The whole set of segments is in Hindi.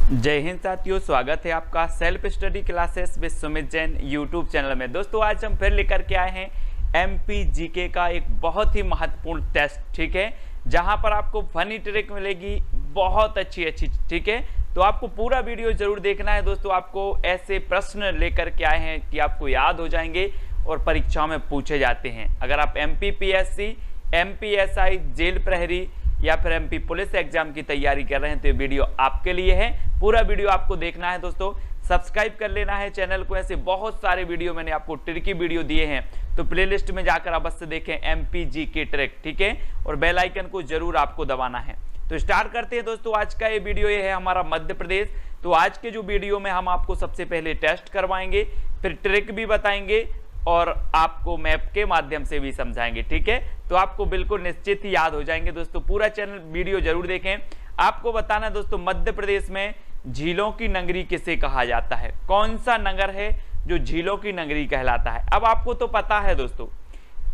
जय हिंद साथियों, स्वागत है आपका self study classes with Sumit Jain YouTube channel में। दोस्तों आज हम फिर लेकर के आए हैं एमपी जीके का एक बहुत ही महत्वपूर्ण टेस्ट, ठीक है, जहां पर आपको फनी ट्रिक मिलेगी बहुत अच्छी, ठीक है। तो आपको पूरा वीडियो जरूर देखना है दोस्तों। आपको ऐसे प्रश्न लेकर के आए हैं कि आपको याद हो जाएंगे और परीक्षाओं में पूछे जाते हैं। अगर आप एमपीपीएससी, एमपीएसआई, जेल प्रहरी या फिर एमपी पुलिस एग्जाम की तैयारी कर रहे हैं तो ये वीडियो आपके लिए है। पूरा वीडियो आपको देखना है दोस्तों, सब्सक्राइब कर लेना है चैनल को। ऐसे बहुत सारे वीडियो मैंने आपको ट्रिकी वीडियो दिए हैं, तो प्लेलिस्ट में जाकर अवश्य देखें एमपी जीके ट्रिक, ठीक है, और बेल आइकन को जरूर आपको दबाना है। तो स्टार्ट करते हैं दोस्तों। आज का ये वीडियो ये है हमारा मध्य प्रदेश। तो आज के जो वीडियो में हम आपको सबसे पहले टेस्ट करवाएंगे, फिर ट्रिक भी बताएंगे और आपको मैप के माध्यम से भी समझाएंगे, ठीक है। तो आपको बिल्कुल निश्चित ही याद हो जाएंगे दोस्तों। पूरा चैनल वीडियो जरूर देखें। आपको बताना दोस्तों, मध्य प्रदेश में झीलों की नगरी किसे कहा जाता है? कौन सा नगर है जो झीलों की नगरी कहलाता है? अब आपको तो पता है दोस्तों,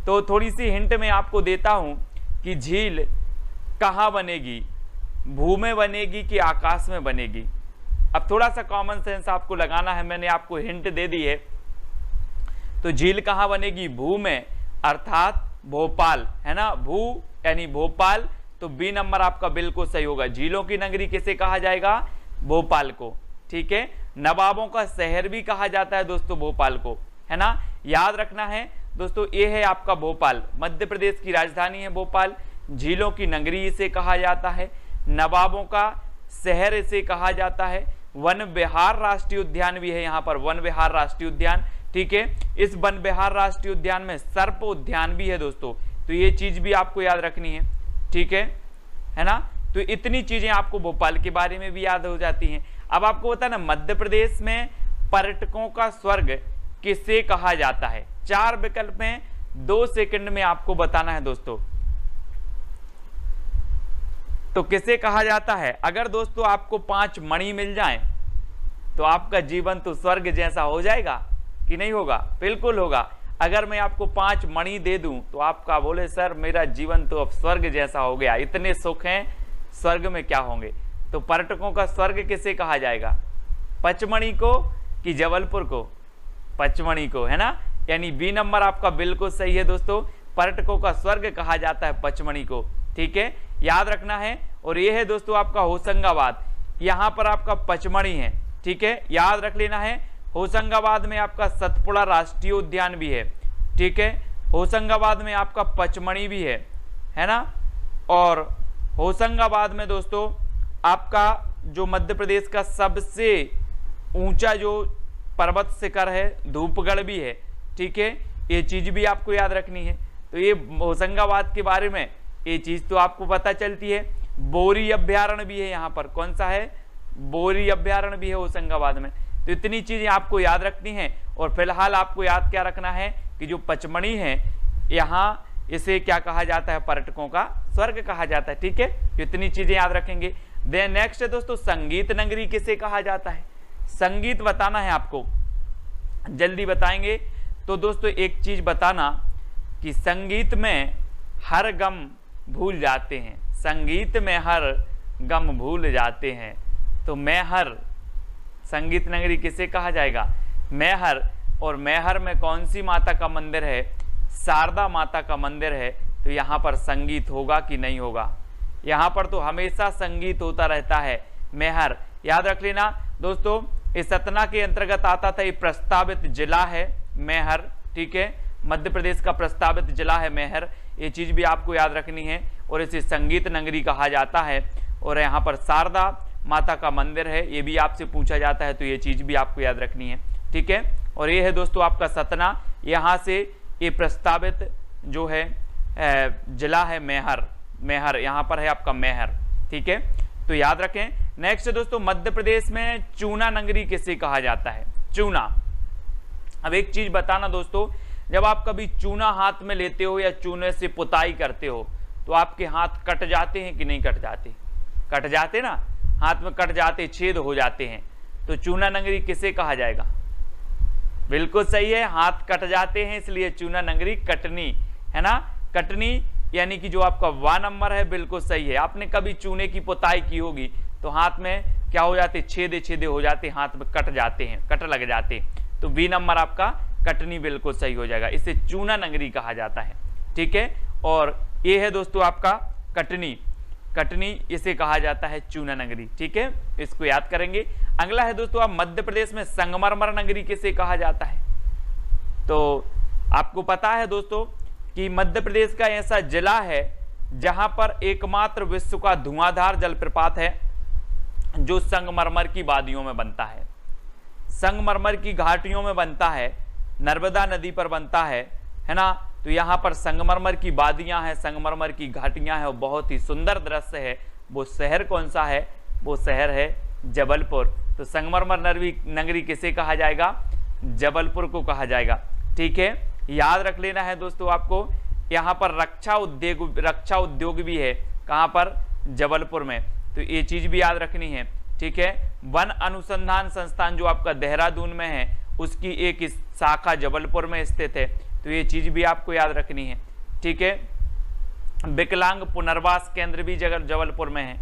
तो थोड़ी सी हिंट मैं आपको देता हूं कि झील कहां बनेगी, भू में बनेगी कि आकाश में बनेगी? अब थोड़ा सा कॉमन सेंस आपको लगाना है, मैंने आपको हिंट दे दी है। तो झील कहां बनेगी? भू में, अर्थात भोपाल, है ना। भू यानी भोपाल, तो बी नंबर आपका बिल्कुल सही होगा। झीलों की नगरी किसे कहा जाएगा? भोपाल को, ठीक है। नवाबों का शहर भी कहा जाता है दोस्तों भोपाल को, है ना। याद रखना है दोस्तों, ये है आपका भोपाल, मध्य प्रदेश की राजधानी है भोपाल। झीलों की नगरी इसे कहा जाता है, नवाबों का शहर इसे कहा जाता है। वन विहार राष्ट्रीय उद्यान भी है यहाँ पर, वन विहार राष्ट्रीय उद्यान, ठीक है। इस वन विहार राष्ट्रीय उद्यान में सर्प उद्यान भी है दोस्तों, तो ये चीज भी आपको याद रखनी है, ठीक है ना। तो इतनी चीजें आपको भोपाल के बारे में भी याद हो जाती हैं। अब आपको पता है ना, मध्य प्रदेश में पर्यटकों का स्वर्ग किसे कहा जाता है? 4 विकल्प में 2 सेकंड में आपको बताना है दोस्तों। तो किसे कहा जाता है? अगर दोस्तों आपको 5 मणि मिल जाएं तो आपका जीवन तो स्वर्ग जैसा हो जाएगा कि नहीं होगा? बिल्कुल होगा। अगर मैं आपको 5 मणि दे दूं तो आपका बोले सर मेरा जीवन तो अब स्वर्ग जैसा हो गया, इतने सुख हैं, स्वर्ग में क्या होंगे? तो पर्यटकों का स्वर्ग किसे कहा जाएगा? पचमणी को कि जबलपुर को? पचमणी को, है ना। यानी बी नंबर आपका बिल्कुल सही है दोस्तों। पर्यटकों का स्वर्ग कहा जाता है पचमणी को, ठीक है, याद रखना है। और ये है दोस्तों आपका होशंगाबाद, यहां पर आपका पचमणी है, ठीक है, याद रख लेना है। होशंगाबाद में आपका सतपुड़ा राष्ट्रीय उद्यान भी है, ठीक है। होशंगाबाद में आपका पचमणी भी है ना। और होशंगाबाद में दोस्तों आपका जो मध्य प्रदेश का सबसे ऊंचा जो पर्वत शिखर है धूपगढ़ भी है, ठीक है। ये चीज भी आपको याद रखनी है। तो ये होशंगाबाद के बारे में ये चीज तो आपको पता चलती है। बोरी अभ्यारण्य भी है यहाँ पर, कौन सा है? बोरी अभ्यारण्य भी है होशंगाबाद में। तो इतनी चीजें आपको याद रखनी है। और फिलहाल आपको याद क्या रखना है कि जो पचमणी है यहाँ, इसे क्या कहा जाता है? पर्यटकों का स्वर्ग कहा जाता है, ठीक है। तो इतनी चीजें याद रखेंगे। देन नेक्स्ट है दोस्तों, संगीत नगरी किसे कहा जाता है? संगीत बताना है आपको, जल्दी बताएंगे। तो दोस्तों एक चीज बताना कि संगीत में हर गम भूल जाते हैं, संगीत में हर गम भूल जाते हैं। तो मैहर, संगीत नगरी किसे कहा जाएगा? मैहर। और मैहर में कौन सी माता का मंदिर है? शारदा माता का मंदिर है। तो यहाँ पर संगीत होगा कि नहीं होगा? यहाँ पर तो हमेशा संगीत होता रहता है। मैहर याद रख लेना दोस्तों। इस सतना के अंतर्गत आता था, ये प्रस्तावित जिला है मैहर, ठीक है। मध्य प्रदेश का प्रस्तावित जिला है मैहर, ये चीज भी आपको याद रखनी है। और इसे संगीत नगरी कहा जाता है। और यहाँ पर शारदा माता का मंदिर है, ये भी आपसे पूछा जाता है, तो ये चीज भी आपको याद रखनी है, ठीक है। और ये है दोस्तों आपका सतना, यहाँ से ये प्रस्तावित जो है जिला है मैहर, मैहर यहाँ पर है आपका मैहर, ठीक है। तो याद रखें। नेक्स्ट दोस्तों, मध्य प्रदेश में चूना नगरी किसे कहा जाता है? चूना। अब एक चीज बताना दोस्तों, जब आप कभी चूना हाथ में लेते हो या चूने से पुताई करते हो तो आपके हाथ कट जाते हैं कि नहीं कट जाते? कट जाते ना, हाथ में कट जाते, छेद हो जाते हैं। तो चूना नगरी किसे कहा जाएगा? बिल्कुल सही है, हाथ कट जाते हैं इसलिए चूना नगरी कटनी, है ना। कटनी यानी कि जो आपका 1 नंबर है बिल्कुल सही है। आपने कभी चूने की पुताई की होगी तो हाथ में क्या हो जाते, छेदे छेदे हो जाते, हाथ में कट जाते हैं, कट लग जाते हैं। तो बी नंबर आपका कटनी बिल्कुल सही हो जाएगा, इसे चूना नगरी कहा जाता है। ठीक है, और ये है दोस्तों आपका कटनी, कटनी इसे कहा जाता है चूना नगरी। ठीक है, इसको याद करेंगे। अगला है दोस्तों, आप मध्य प्रदेश में संगमरमर नगरी किसे कहा जाता है? तो आपको पता है दोस्तों कि मध्य प्रदेश का ऐसा जिला है जहां पर एकमात्र विश्व का धुआंधार जलप्रपात है जो संगमरमर की वादियों में बनता है, संगमरमर की घाटियों में बनता है, नर्मदा नदी पर बनता है ना। तो यहाँ पर संगमरमर की वादियां हैं, संगमरमर की घाटियां हैं और बहुत ही सुंदर दृश्य है। वो शहर कौन सा है? वो शहर है जबलपुर। तो संगमरमर नगरी किसे कहा जाएगा? जबलपुर को कहा जाएगा। ठीक है, याद रख लेना है दोस्तों आपको, यहाँ पर रक्षा उद्योग भी है। कहाँ पर? जबलपुर में। तो ये चीज भी याद रखनी है। ठीक है, वन अनुसंधान संस्थान जो आपका देहरादून में है उसकी एक शाखा जबलपुर में स्थित है, तो ये चीज भी आपको याद रखनी है। ठीक है, विकलांग पुनर्वास केंद्र भी जबलपुर में है,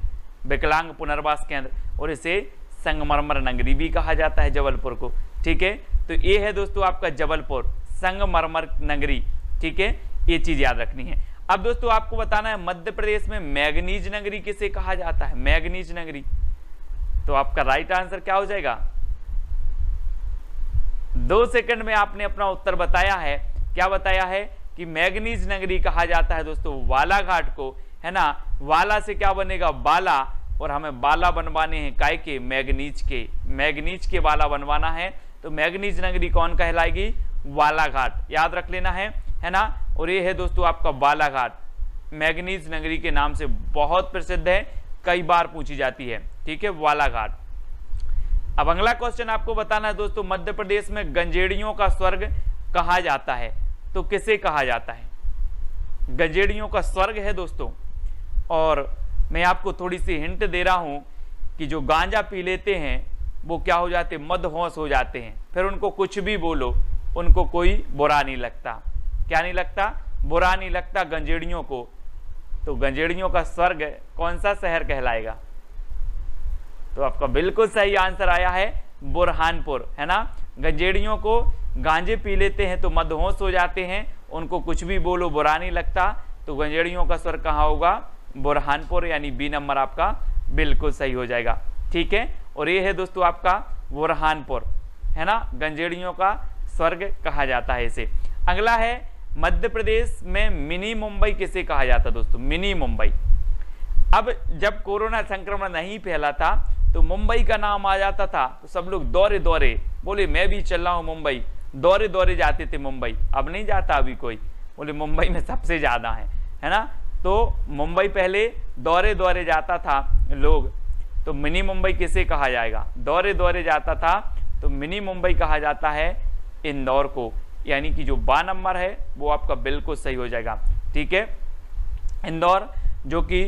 विकलांग पुनर्वास केंद्र, और इसे संगमरमर नगरी भी कहा जाता है जबलपुर को। ठीक है, तो ये है दोस्तों आपका जबलपुर संगमरमर नगरी। ठीक है, ये चीज याद रखनी है। अब दोस्तों आपको बताना है मध्य प्रदेश में मैग्नीज नगरी किसे कहा जाता है? मैग्नीज नगरी। तो आपका राइट आंसर क्या हो जाएगा? 2 सेकंड में आपने अपना उत्तर बताया है। क्या बताया है? कि मैग्नीज नगरी कहा जाता है दोस्तों वाला घाट को, है ना। वाला से क्या बनेगा? बाला, और हमें बाला बनवाने हैं काय के? मैग्नीज के, मैग्नीज के बाला बनवाना है। तो मैग्नीज नगरी कौन कहलाएगी? वाला घाट, याद रख लेना है ना। और ये है दोस्तों आपका बाला घाट, मैग्नीज नगरी के नाम से बहुत प्रसिद्ध है, कई बार पूछी जाती है। ठीक है, वाला घाट। अब अगला क्वेश्चन आपको बताना है दोस्तों, मध्य प्रदेश में गंजेड़ियों का स्वर्ग कहा जाता है, तो किसे कहा जाता है? गंजेड़ियों का स्वर्ग है दोस्तों। और मैं आपको थोड़ी सी हिंट दे रहा हूं कि जो गांजा पी लेते हैं वो क्या हो जाते? मदहोश हो जाते हैं। फिर उनको कुछ भी बोलो, उनको कोई बुरा नहीं लगता। क्या नहीं लगता? बुरा नहीं लगता गंजेड़ियों को। तो गंजेड़ियों का स्वर्ग कौन सा शहर कहलाएगा? तो आपका बिल्कुल सही आंसर आया है बुरहानपुर, है ना। गंजेड़ियों को गांजे पी लेते हैं तो मदहोश हो जाते हैं, उनको कुछ भी बोलो बुरा नहीं लगता। तो गंजेड़ियों का स्वर्ग कहाँ होगा? बुरहानपुर, यानी बी नंबर आपका बिल्कुल सही हो जाएगा। ठीक है, और ये है दोस्तों आपका बुरहानपुर, है ना, गंजेड़ियों का स्वर्ग कहा जाता है इसे। अगला है मध्य प्रदेश में मिनी मुंबई किसे कहा जाता है दोस्तों? मिनी मुंबई। अब जब कोरोना संक्रमण नहीं फैला था तो मुंबई का नाम आ जाता था तो सब लोग दौरे दौरे बोले मैं भी चल रहा हूं मुंबई, दौरे दौरे जाते थे मुंबई। अब नहीं जाता अभी कोई, बोले मुंबई में सबसे ज्यादा है ना। तो मुंबई पहले दौरे दौरे जाता था लोग, तो मिनी मुंबई किसे कहा जाएगा? दौरे दौरे जाता था तो मिनी मुंबई कहा जाता है इंदौर को, यानी कि जो बा नंबर है वो आपका बिल्कुल सही हो जाएगा। ठीक है, इंदौर जो कि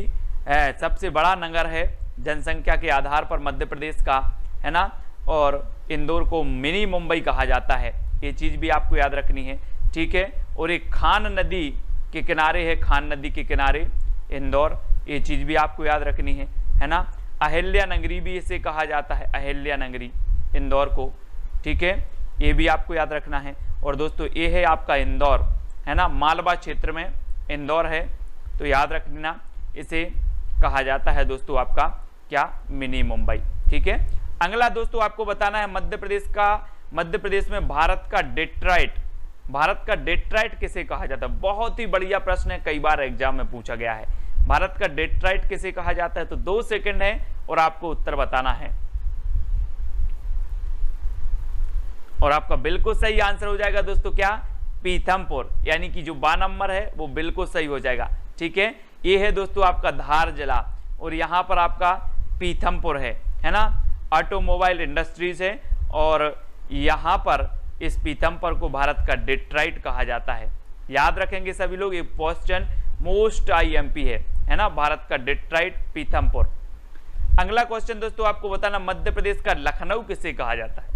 सबसे बड़ा नगर है जनसंख्या के आधार पर मध्य प्रदेश का, है ना, और इंदौर को मिनी मुंबई कहा जाता है, ये चीज भी आपको याद रखनी है। ठीक है, और एक खान नदी के किनारे है, खान नदी के किनारे इंदौर, ये चीज भी आपको याद रखनी है ना। अहिल्या नगरी भी इसे कहा जाता है, अहिल्या नगरी इंदौर को। ठीक है, ये भी आपको याद रखना है। और दोस्तों ये है आपका इंदौर, है ना, मालवा क्षेत्र में इंदौर है, तो याद रखना इसे कहा जाता है दोस्तों आपका क्या? मिनी मुंबई। ठीक है, अगला दोस्तों आपको बताना है मध्य प्रदेश में भारत का डेट्रॉइट, भारत का डेट्रॉइट किसे कहा जाता है? बहुत ही बढ़िया प्रश्न है, कई बार एग्जाम में पूछा गया है। भारत का डेट्रॉइट किसे कहा जाता है? तो 2 सेकंड है और आपको उत्तर बताना है, और आपका बिल्कुल सही आंसर हो जाएगा दोस्तों क्या? पीथमपुर, यानी कि जो बा नंबर है वो बिल्कुल सही हो जाएगा। ठीक है, ये है दोस्तों आपका धार जिला, और यहाँ पर आपका पीथमपुर है ना, ऑटोमोबाइल इंडस्ट्रीज है, और यहाँ पर इस पीथमपुर को भारत का डेट्रॉइट कहा जाता है। याद रखेंगे सभी लोग, ये क्वेश्चन मोस्ट आईएमपी है ना, भारत का डेट्रॉइट पीथमपुर। अगला क्वेश्चन दोस्तों आपको बताना, मध्य प्रदेश का लखनऊ किसे कहा जाता है?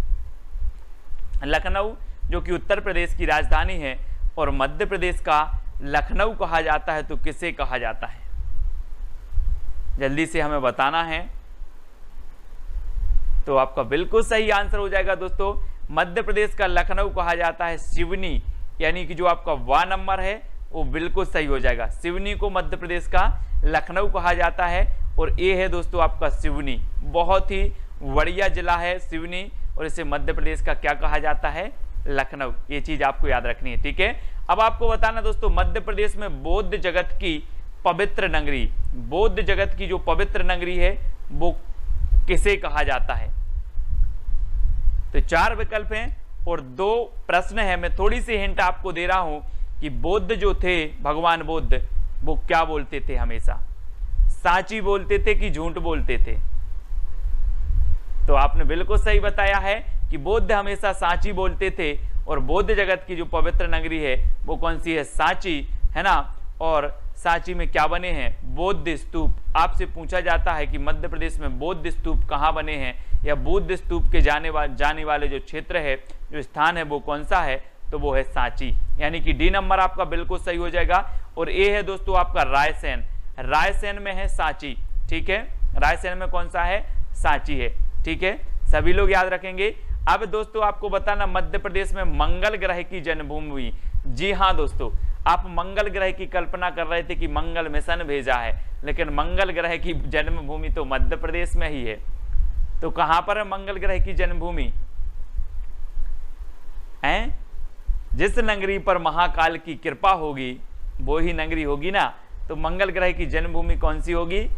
लखनऊ जो कि उत्तर प्रदेश की राजधानी है और मध्य प्रदेश का लखनऊ कहा जाता है, तो किसे कहा जाता है? जल्दी से हमें बताना है। तो आपका बिल्कुल सही आंसर हो जाएगा दोस्तों, मध्य प्रदेश का लखनऊ कहा जाता है सिवनी, यानी कि जो आपका वा नंबर है वो बिल्कुल सही हो जाएगा। सिवनी को मध्य प्रदेश का लखनऊ कहा जाता है और ये है दोस्तों आपका सिवनी, बहुत ही बढ़िया जिला है सिवनी और इसे मध्य प्रदेश का क्या कहा जाता है, लखनऊ। ये चीज आपको याद रखनी है, ठीक है। अब आपको बताना दोस्तों, मध्य प्रदेश में बौद्ध जगत की पवित्र नगरी, बौद्ध जगत की जो पवित्र नगरी है वो किसे कहा जाता है। तो 4 विकल्प हैं और 2 प्रश्न है। मैं थोड़ी सी हिंट आपको दे रहा हूं कि बुद्ध जो थे, भगवान बुद्ध, वो क्या बोलते थे हमेशा, साची बोलते थे कि झूठ बोलते थे। तो आपने बिल्कुल सही बताया है कि बुद्ध हमेशा साची बोलते थे और बौद्ध जगत की जो पवित्र नगरी है वो कौन सी है, साची, है ना। और साची में क्या बने हैं, बौद्ध स्तूप। आपसे पूछा जाता है कि मध्य प्रदेश में बौद्ध स्तूप कहाँ बने हैं या बौद्ध स्तूप के जाने वाले जो क्षेत्र है, जो स्थान है वो कौन सा है, तो वो है सांची, यानी कि डी नंबर आपका बिल्कुल सही हो जाएगा। और ए है दोस्तों आपका रायसेन, रायसेन में है सांची, ठीक है। रायसेन में कौन सा है, सांची है, ठीक है। सभी लोग याद रखेंगे। अब दोस्तों आपको बताना, मध्य प्रदेश में मंगल ग्रह की जन्मभूमि। जी हाँ दोस्तों, आप मंगल ग्रह की कल्पना कर रहे थे कि मंगल मिशन भेजा है, लेकिन मंगल ग्रह की जन्मभूमि तो मध्य प्रदेश में ही है। तो कहां पर है मंगल ग्रह की जन्मभूमि है, जिस नगरी पर महाकाल की कृपा होगी वो ही नगरी होगी ना। तो मंगल ग्रह की जन्मभूमि कौन सी होगी,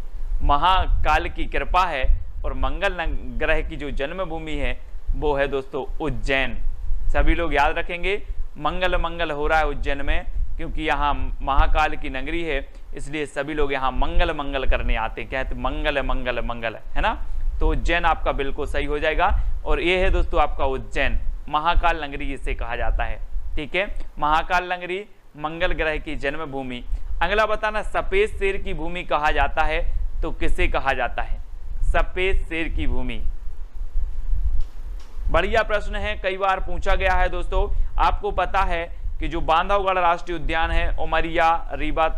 महाकाल की कृपा है और मंगल ग्रह की जो जन्मभूमि है वो है दोस्तों उज्जैन। सभी लोग याद रखेंगे, मंगल मंगल हो रहा है उज्जैन में, क्योंकि यहाँ महाकाल की नगरी है, इसलिए सभी लोग यहाँ मंगल मंगल करने आते हैं, कहते मंगल मंगल मंगल, है ना। तो उज्जैन आपका बिल्कुल सही हो जाएगा और ये है दोस्तों आपका उज्जैन, महाकाल नगरी इसे कहा जाता है, ठीक है। महाकाल नगरी मंगल ग्रह की जन्मभूमि। अगला बताना, सफेद शेर की भूमि कहा जाता है तो किसे कहा जाता है, सफेद शेर की भूमि। बढ़िया प्रश्न है, कई बार पूछा गया है दोस्तों। आपको पता है कि जो बांधवगढ़ राष्ट्रीय उद्यान है उमरिया रीवा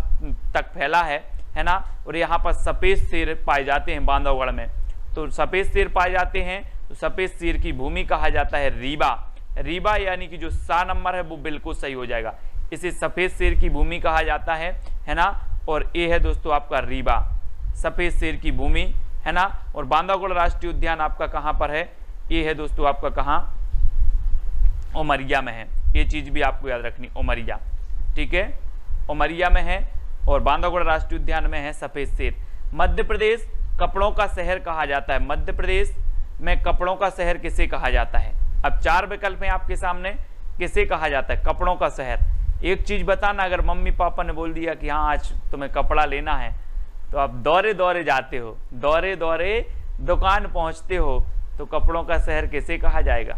तक फैला है ना, और यहाँ पर सफेद शेर पाए जाते हैं बांधवगढ़ में। तो सफेद शेर पाए जाते हैं तो सफेद शेर की भूमि कहा जाता है रीवा। रीवा यानी कि जो सा नंबर है वो बिल्कुल सही हो जाएगा, इसे सफेद शेर की भूमि कहा जाता है ना। और ये है दोस्तों आपका रीवा, सफेद शेर की भूमि, है ना। और बांधवगढ़ राष्ट्रीय उद्यान आपका कहाँ पर है, ये है दोस्तों आपका कहाँ, उमरिया में है। ये चीज भी आपको याद रखनी, उमरिया, ठीक है, उमरिया में है और बांधवगढ़ राष्ट्रीय उद्यान में है सफेद शेर। मध्य प्रदेश कपड़ों का शहर कहा जाता है, मध्य प्रदेश में कपड़ों का शहर किसे कहा जाता है। अब 4 विकल्प हैं आपके सामने, किसे कहा जाता है कपड़ों का शहर। एक चीज बताना, अगर मम्मी पापा ने बोल दिया कि हाँ आज तुम्हें कपड़ा लेना है तो आप दौरे दौरे जाते हो, दौरे दौरे दुकान पहुंचते हो, तो कपड़ों का शहर किसे कहा जाएगा,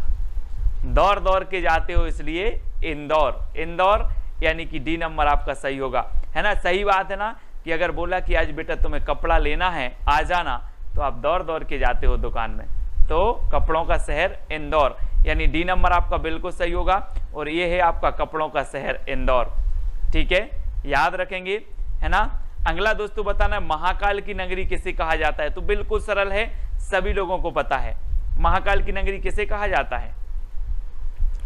दौड़ दौड़ के जाते हो, इसलिए इंदौर। इंदौर यानी कि डी नंबर आपका सही होगा, है ना। सही बात है ना कि अगर बोला कि आज बेटा तुम्हें कपड़ा लेना है आ जाना, तो आप दौड़ दौड़ के जाते हो दुकान में, तो कपड़ों का शहर इंदौर, यानी डी नंबर आपका बिल्कुल सही होगा और ये है आपका कपड़ों का शहर इंदौर, ठीक है, याद रखेंगे, है ना। अगला दोस्तों बताना, महाकाल की नगरी किसे कहा जाता है। तो बिल्कुल सरल है, सभी लोगों को पता है महाकाल की नगरी किसे कहा जाता है।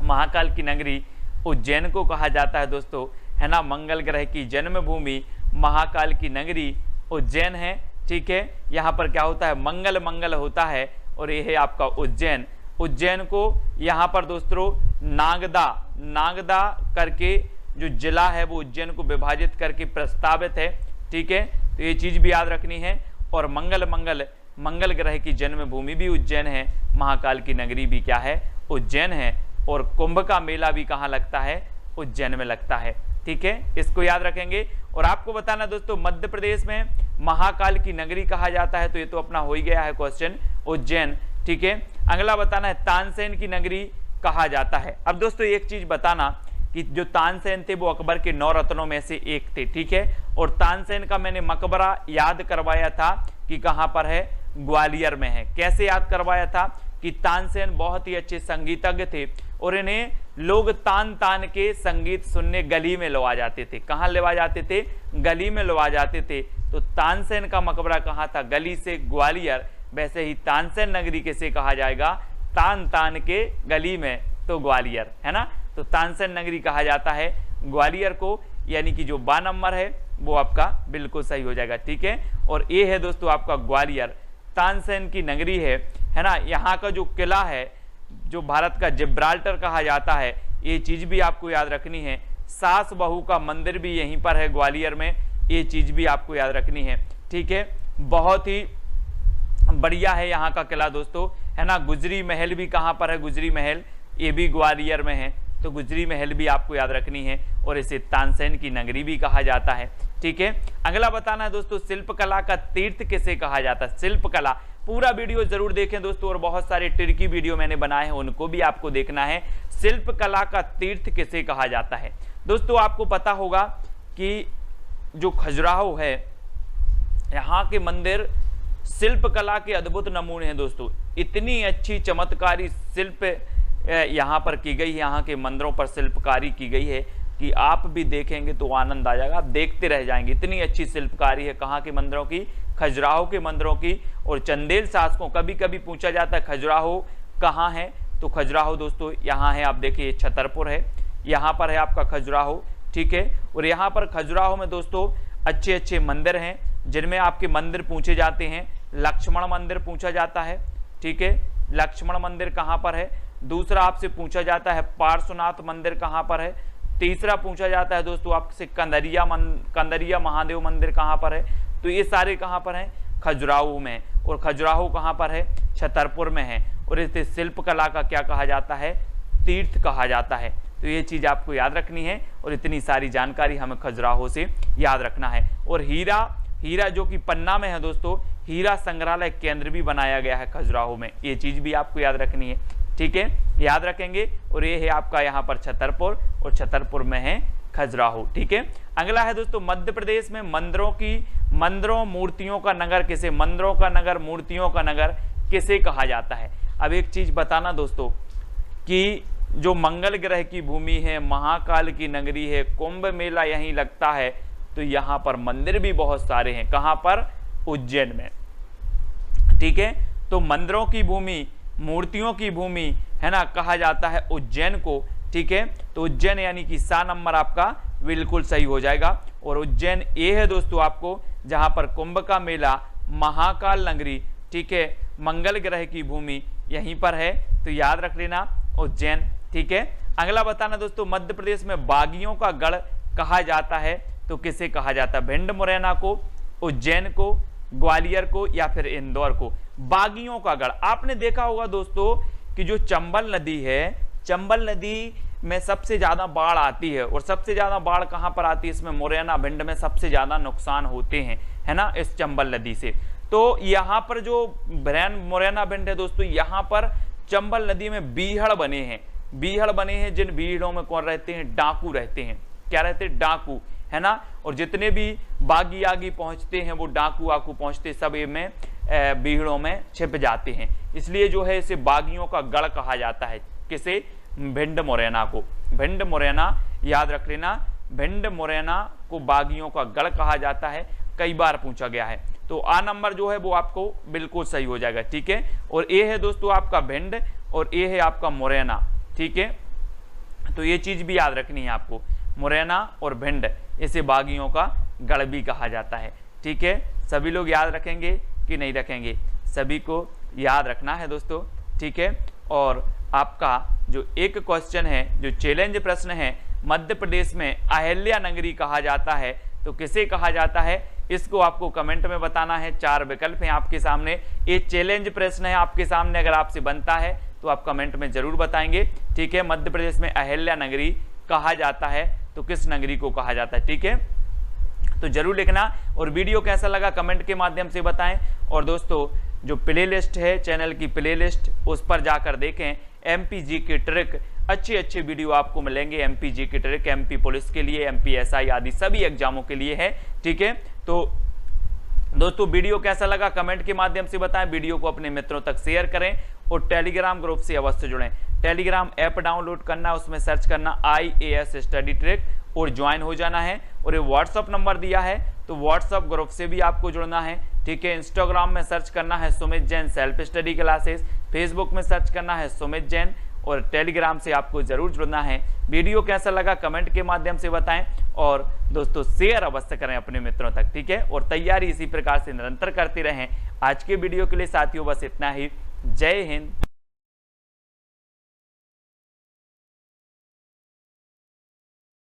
महाकाल की नगरी उज्जैन को कहा जाता है दोस्तों, है ना। मंगल ग्रह की जन्मभूमि महाकाल की नगरी उज्जैन है, ठीक है। यहाँ पर क्या होता है, मंगल मंगल होता है और यह है आपका उज्जैन। उज्जैन को यहाँ पर दोस्तों नागदा, नागदा करके जो जिला है वो उज्जैन को विभाजित करके प्रस्तावित है, ठीक है। तो ये चीज भी याद रखनी है। और मंगल ग्रह की जन्मभूमि भी उज्जैन है, महाकाल की नगरी भी क्या है, उज्जैन है। और कुंभ का मेला भी कहाँ लगता है, उज्जैन में लगता है, ठीक है, इसको याद रखेंगे। और आपको बताना दोस्तों, मध्य प्रदेश में महाकाल की नगरी कहा जाता है, तो ये तो अपना हो ही गया है क्वेश्चन, उज्जैन, ठीक है। अगला बताना है, तानसेन की नगरी कहा जाता है। अब दोस्तों एक चीज बताना कि जो तानसेन थे वो अकबर के 9 रत्नों में से एक थे, ठीक है। और तानसेन का मैंने मकबरा याद करवाया था कि कहां पर है, ग्वालियर में है। कैसे याद करवाया था कि तानसेन बहुत ही अच्छे संगीतज्ञ थे और इन्हें लोग तान तान के संगीत सुनने गली में लवा जाते थे। कहाँ लवा जाते थे, गली में लवा जाते थे। तो तानसेन का मकबरा कहाँ था, गली से ग्वालियर, वैसे ही तानसेन नगरी किसे कहा जाएगा, तान तान के गली में, तो ग्वालियर, है ना। तो तानसेन नगरी कहा जाता है ग्वालियर को, यानी कि जो 12 नंबर है वो आपका बिल्कुल सही हो जाएगा, ठीक है। और ये है दोस्तों आपका ग्वालियर, तानसेन की नगरी है ना। यहाँ का जो किला है, जो भारत का जिब्राल्टर कहा जाता है, ये चीज भी आपको याद रखनी है। सास बहू का मंदिर भी यहीं पर है ग्वालियर में, ये चीज भी आपको याद रखनी है, ठीक है। बहुत ही बढ़िया है यहाँ का किला दोस्तों, है ना। गुजरी महल भी कहाँ पर है, गुजरी महल ये भी ग्वालियर में है, तो गुजरी महल भी आपको याद रखनी है। और इसे तानसेन की नगरी भी कहा जाता है, ठीक है। अगला बताना है दोस्तों, शिल्पकला का तीर्थ किसे कहा जाता है। शिल्पकला, पूरा वीडियो जरूर देखें दोस्तों, और बहुत सारे ट्रिकी वीडियो मैंने बनाए हैं, उनको भी आपको देखना है। शिल्पकला का तीर्थ किसे कहा जाता है दोस्तों। आपको पता होगा कि जो खजुराहो है, यहाँ के मंदिर शिल्पकला के अद्भुत नमूने हैं दोस्तों। इतनी अच्छी चमत्कारी शिल्प यहाँ पर की गई है, यहाँ के मंदिरों पर शिल्पकारी की गई है कि आप भी देखेंगे तो आनंद आ जाएगा, आप देखते रह जाएंगे। इतनी अच्छी शिल्पकारी है कहाँ के मंदिरों की, खजुराहो के मंदिरों की। और चंदेल शासकों, कभी कभी पूछा जाता है खजुराहो कहाँ है, तो खजुराहो दोस्तों यहाँ है, आप देखिए छतरपुर है, यहाँ पर है आपका खजुराहो, ठीक है। और यहाँ पर खजुराहो में दोस्तों अच्छे अच्छे मंदिर हैं, जिनमें आपके मंदिर पूछे जाते हैं। लक्ष्मण मंदिर पूछा जाता है, ठीक है, लक्ष्मण मंदिर कहाँ पर है। दूसरा आपसे पूछा जाता है पार्श्वनाथ मंदिर कहाँ पर है। तीसरा पूछा जाता है दोस्तों आपसे कंदरिया महादेव मंदिर कहाँ पर है। तो ये सारे कहाँ पर हैं, खजुराहो में। और खजुराहो कहाँ पर है, छतरपुर में है। और इसे शिल्पकला का क्या कहा जाता है, तीर्थ कहा जाता है। तो ये चीज आपको याद रखनी है, और इतनी सारी जानकारी हमें खजुराहो से याद रखना है। और हीरा जो कि पन्ना में है दोस्तों, हीरा संग्रहालय केंद्र भी बनाया गया है खजुराहो में, ये चीज भी आपको याद रखनी है, ठीक है, याद रखेंगे। और ये है आपका यहाँ पर छतरपुर, और छतरपुर में है खजुराहो, ठीक है। अगला है दोस्तों, मध्य प्रदेश में मंदिरों मूर्तियों का नगर किसे, मंदिरों का नगर, मूर्तियों का नगर किसे कहा जाता है। अब एक चीज बताना दोस्तों कि जो मंगल ग्रह की भूमि है, महाकाल की नगरी है, कुंभ मेला यहीं लगता है, तो यहाँ पर मंदिर भी बहुत सारे हैं। कहाँ पर, उज्जैन में, ठीक है। तो मंदिरों की भूमि, मूर्तियों की भूमि, है ना, कहा जाता है उज्जैन को, ठीक है। तो उज्जैन यानी कि सा नंबर आपका बिल्कुल सही हो जाएगा। और उज्जैन ये है दोस्तों आपको, जहां पर कुंभ का मेला, महाकाल नगरी, ठीक है, मंगल ग्रह की भूमि यहीं पर है, तो याद रख लेना उज्जैन, ठीक है। अगला बताना दोस्तों, मध्य प्रदेश में बागियों का गढ़ कहा जाता है, तो किसे कहा जाता है, भिंड मुरैना को, उज्जैन को, ग्वालियर को, या फिर इंदौर को। बागियों का गढ़, आपने देखा होगा दोस्तों कि जो चंबल नदी है, चंबल नदी में सबसे ज्यादा बाढ़ आती है। और सबसे ज्यादा बाढ़ कहां पर आती है, इसमें मुरैना भिंड में सबसे ज्यादा नुकसान होते हैं, है ना, इस चंबल नदी से। तो यहाँ पर जो मुरैना भिंड है दोस्तों, यहाँ पर चंबल नदी में बीहड़ बने हैं, जिन बीहड़ों में कौन रहते हैं, डाकू रहते हैं। क्या रहते हैं, डाकू, है ना। और जितने भी बागी आगी पहुंचते हैं, वो डाकू आकू पहुंचते, सब में बीहड़ों में छिप जाते हैं। इसलिए जो है इसे बागियों का गढ़ कहा जाता है, किसे, भिंड मुरैना को। भिंड मुरैना याद रख लेना, भिंड मुरैना को बागियों का गढ़ कहा जाता है, कई बार पूछा गया है। तो आ नंबर जो है वो आपको बिल्कुल सही हो जाएगा, ठीक है। और ये है दोस्तों आपका भिंड, और ये है आपका मुरैना, ठीक है। तो ये चीज भी याद रखनी है आपको, मुरैना और भिंड, इसे बागियों का गढ़ भी कहा जाता है, ठीक है। सभी लोग याद रखेंगे कि नहीं रखेंगे, सभी को याद रखना है दोस्तों, ठीक है। और आपका जो एक क्वेश्चन है, जो चैलेंज प्रश्न है, मध्य प्रदेश में अहिल्या नगरी कहा जाता है, तो किसे कहा जाता है, इसको आपको कमेंट में बताना है। 4 विकल्प हैं आपके सामने, ये चैलेंज प्रश्न है आपके सामने, अगर आपसे बनता है तो आप कमेंट में जरूर बताएंगे, ठीक है। मध्य प्रदेश में अहिल्या नगरी कहा जाता है, तो किस नगरी को कहा जाता है, ठीक है। तो जरूर लिखना, और वीडियो कैसा लगा कमेंट के माध्यम से बताएं। और दोस्तों जो प्लेलिस्ट है, चैनल की प्लेलिस्ट, उस पर जाकर देखें, एमपी की ट्रिक, अच्छे वीडियो आपको मिलेंगे। एमपी की ट्रिक एमपी पुलिस के लिए, एमपी एसआई आदि सभी एग्जामों के लिए है, ठीक है। तो दोस्तों वीडियो कैसा लगा कमेंट के माध्यम से बताएं, वीडियो को अपने मित्रों तक शेयर करें, और टेलीग्राम ग्रुप से अवश्य जुड़ें। टेलीग्राम ऐप डाउनलोड करना, उसमें सर्च करना IAS स्टडी ट्रिक, और ज्वाइन हो जाना है। और ये व्हाट्सअप नंबर दिया है, तो व्हाट्सअप ग्रुप से भी आपको जुड़ना है, ठीक है। इंस्टाग्राम में सर्च करना है Sumit Jain self study classes, Facebook में सर्च करना है सुमित जैन, और टेलीग्राम से आपको जरूर जुड़ना है। वीडियो कैसा लगा कमेंट के माध्यम से बताएं, और दोस्तों शेयर अवश्य करें अपने मित्रों तक, ठीक है। और तैयारी इसी प्रकार से निरंतर करते रहें। आज के वीडियो के लिए साथियों बस इतना ही। जय हिंद।